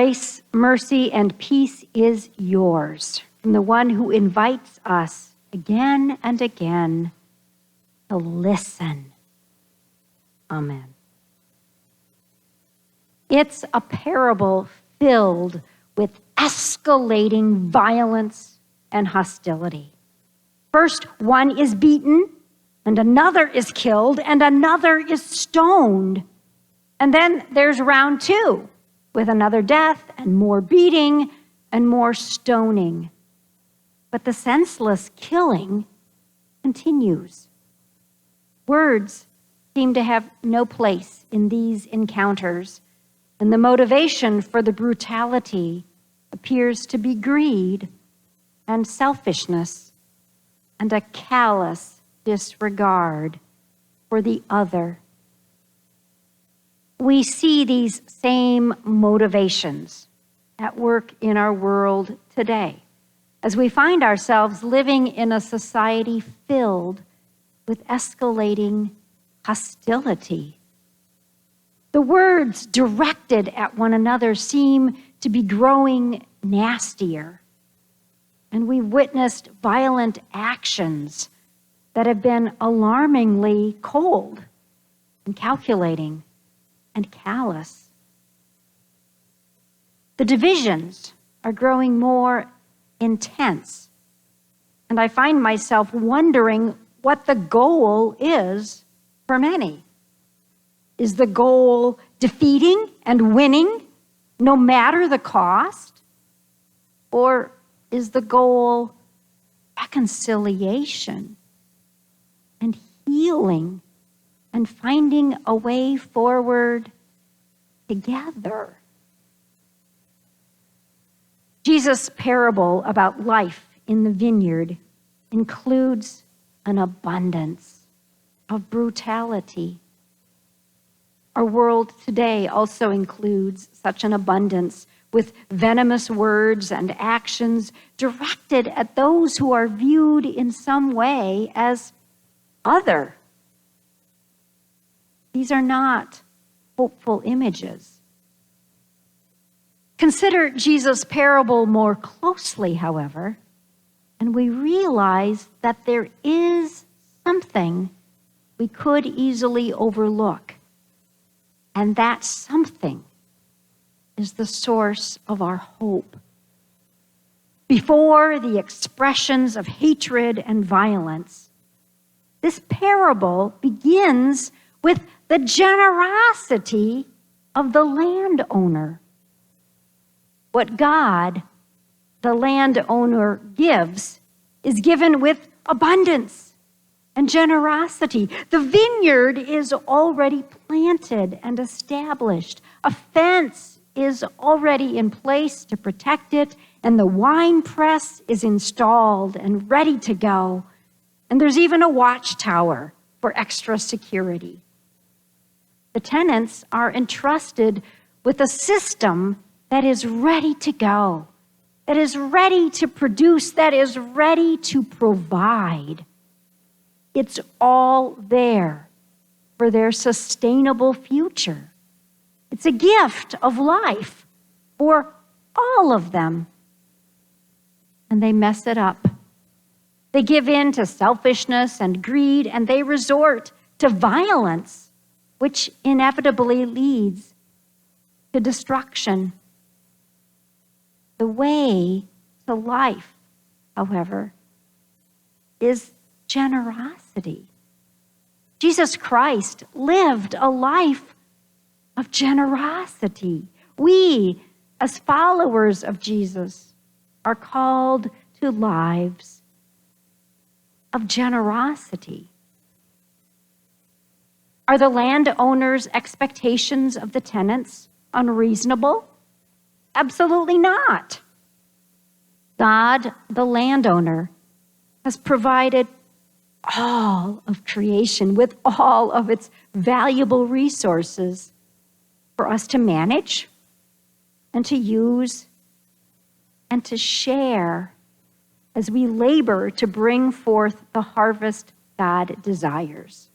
Grace, mercy, and peace is yours from the one who invites us again and again to listen. Amen. It's a parable filled with escalating violence and hostility. First, one is beaten, and another is killed, and another is stoned. And then there's round two, with another death and more beating and more stoning. But the senseless killing continues. Words seem to have no place in these encounters, and the motivation for the brutality appears to be greed and selfishness and a callous disregard for the other. We see these same motivations at work in our world today as we find ourselves living in a society filled with escalating hostility. The words directed at one another seem to be growing nastier, and we've witnessed violent actions that have been alarmingly cold and calculating and callous. The divisions are growing more intense, and I find myself wondering what the goal is for many. Is the goal defeating and winning no matter the cost? Or is the goal reconciliation and healing and finding a way forward together? Jesus' parable about life in the vineyard includes an abundance of brutality. Our world today also includes such an abundance, with venomous words and actions directed at those who are viewed in some way as other. These are not hopeful images. Consider Jesus' parable more closely, however, and we realize that there is something we could easily overlook. And that something is the source of our hope. Before the expressions of hatred and violence, this parable begins with the generosity of the landowner. What God, the landowner, gives is given with abundance and generosity. The vineyard is already planted and established. A fence is already in place to protect it, and the wine press is installed and ready to go. And there's even a watchtower for extra security. The tenants are entrusted with a system that is ready to go, that is ready to produce, that is ready to provide. It's all there for their sustainable future. It's a gift of life for all of them. And they mess it up. They give in to selfishness and greed, and they resort to violence, which inevitably leads to destruction. The way to life, however, is generosity. Jesus Christ lived a life of generosity. We, as followers of Jesus, are called to lives of generosity. Are the landowner's expectations of the tenants unreasonable? Absolutely not. God, the landowner, has provided all of creation with all of its valuable resources for us to manage and to use and to share as we labor to bring forth the harvest God desires.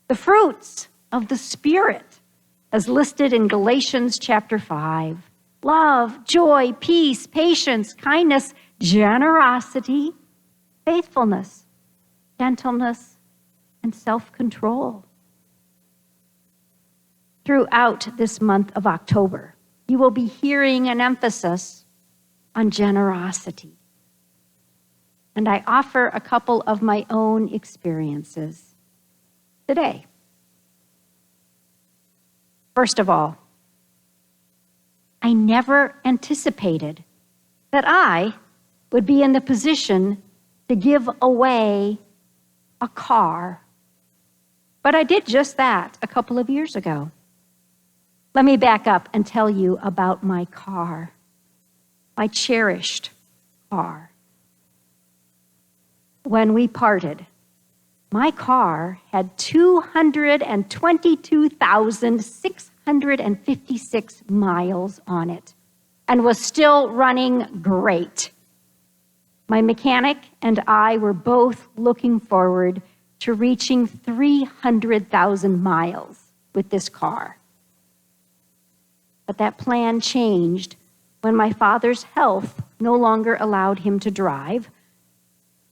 The fruits of the Spirit, as listed in Galatians chapter 5, love, joy, peace, patience, kindness, generosity, faithfulness, gentleness, and self-control. Throughout this month of October, you will be hearing an emphasis on generosity. And I offer a couple of my own experiences today. First of all, I never anticipated that I would be in the position to give away a car. But I did just that a couple of years ago. Let me back up and tell you about my car, my cherished car. When we parted, my car had 222,656 miles on it and was still running great. My mechanic and I were both looking forward to reaching 300,000 miles with this car. But that plan changed when my father's health no longer allowed him to drive.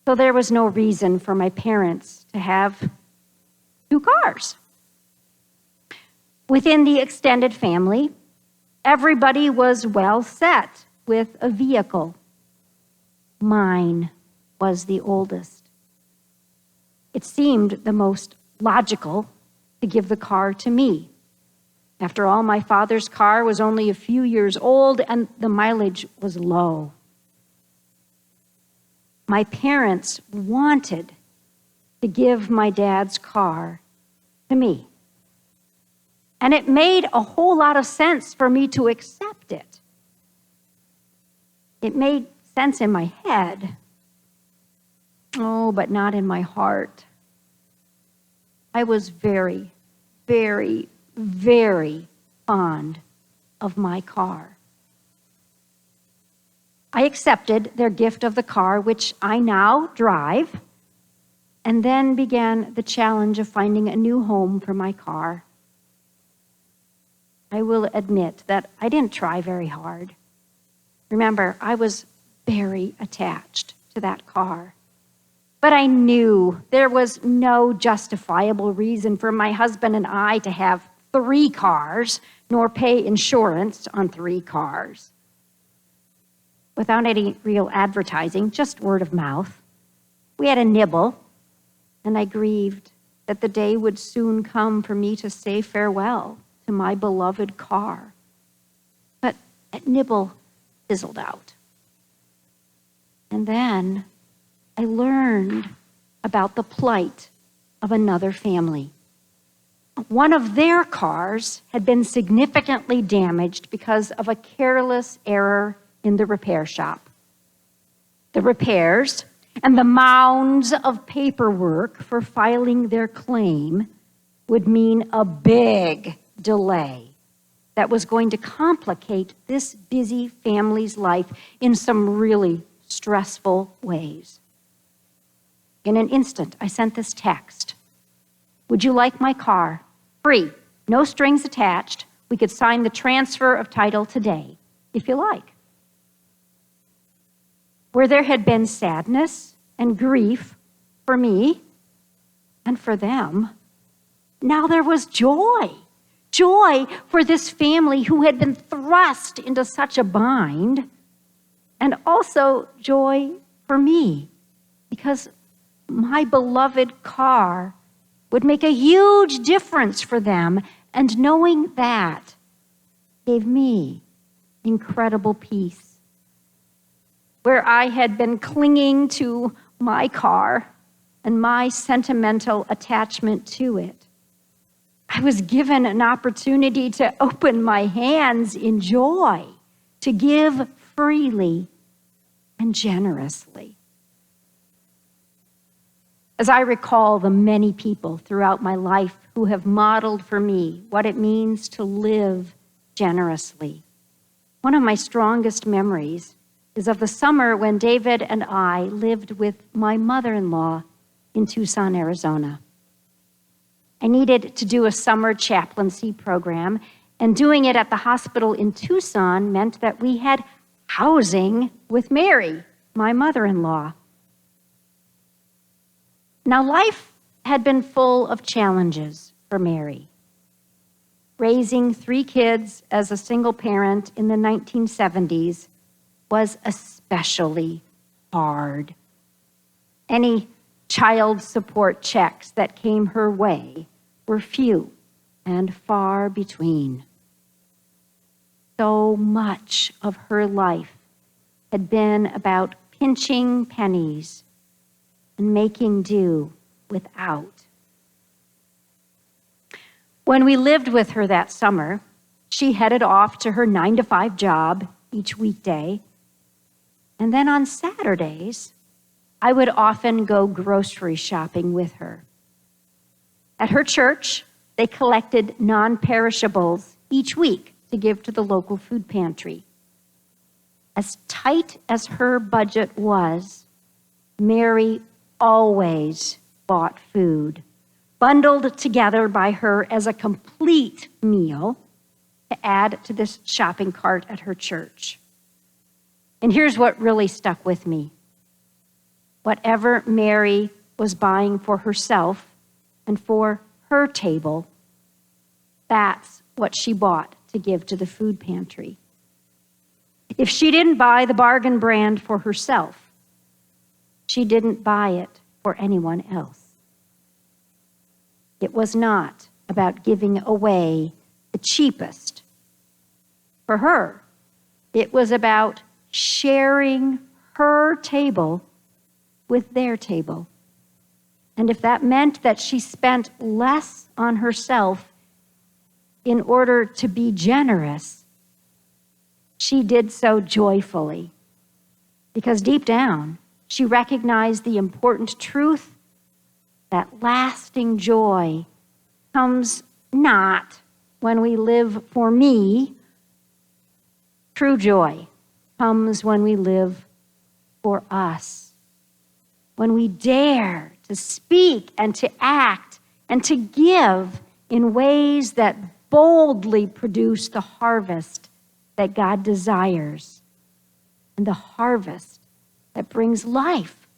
So there was no reason for my parents to have two cars. Within the extended family, everybody was well set with a vehicle. Mine was the oldest. It seemed the most logical to give the car to me. After all, my father's car was only a few years old and the mileage was low. My parents wanted to give my dad's car to me. And it made a whole lot of sense for me to accept it. It made sense in my head. Oh, but not in my heart. I was very, very, very fond of my car. I accepted their gift of the car, which I now drive, and then began the challenge of finding a new home for my car. I will admit that I didn't try very hard. Remember, I was very attached to that car. But I knew there was no justifiable reason for my husband and I to have 3 cars, nor pay insurance on 3 cars. Without any real advertising, just word of mouth, we had a nibble, and I grieved that the day would soon come for me to say farewell to my beloved car. But that nibble fizzled out. And then I learned about the plight of another family. One of their cars had been significantly damaged because of a careless error in the repair shop. The repairs and the mounds of paperwork for filing their claim would mean a big delay that was going to complicate this busy family's life in some really stressful ways. In an instant, I sent this text. Would you like my car? Free, no strings attached. We could sign the transfer of title today, if you like. Where there had been sadness and grief for me and for them, now there was joy. Joy for this family who had been thrust into such a bind, and also joy for me, because my beloved car would make a huge difference for them, and knowing that gave me incredible peace. Where I had been clinging to my car and my sentimental attachment to it, I was given an opportunity to open my hands in joy, to give freely and generously. As I recall the many people throughout my life who have modeled for me what it means to live generously, one of my strongest memories is of the summer when David and I lived with my mother-in-law in Tucson, Arizona. I needed to do a summer chaplaincy program, And doing it at the hospital in Tucson meant that we had housing with Mary, my mother-in-law. Now, life had been full of challenges for Mary. Raising 3 kids as a single parent in the 1970s was especially hard. Any child support checks that came her way were few and far between. So much of her life had been about pinching pennies and making do without. When we lived with her that summer, she headed off to her 9-to-5 job each weekday. And then on Saturdays, I would often go grocery shopping with her. At her church, they collected non-perishables each week to give to the local food pantry. As tight as her budget was, Mary always bought food, bundled together by her as a complete meal to add to this shopping cart at her church. And here's what really stuck with me. Whatever Mary was buying for herself and for her table, that's what she bought to give to the food pantry. If she didn't buy the bargain brand for herself, she didn't buy it for anyone else. It was not about giving away the cheapest. For her, it was about sharing her table with their table. And if that meant that she spent less on herself in order to be generous, she did so joyfully, because deep down, she recognized the important truth that lasting joy comes not when we live for me. True joy comes when we live for us, when we dare to speak and to act and to give in ways that boldly produce the harvest that God desires, and the harvest that brings life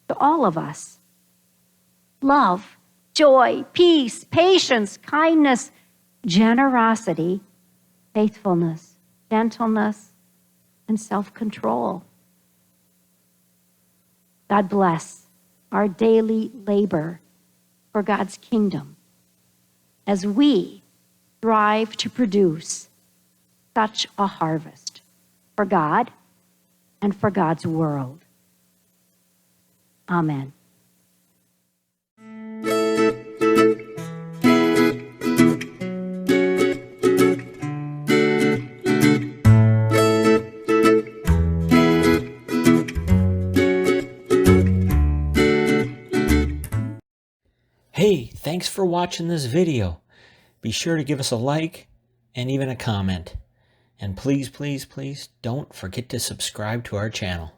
to all of us. Love, joy, peace, patience, kindness, generosity, faithfulness, gentleness, and self-control. God bless our daily labor for God's kingdom as we strive to produce such a harvest for God and for God's world. Amen. Hey, thanks for watching this video. Be sure to give us a like and even a comment. And please, please, please don't forget to subscribe to our channel.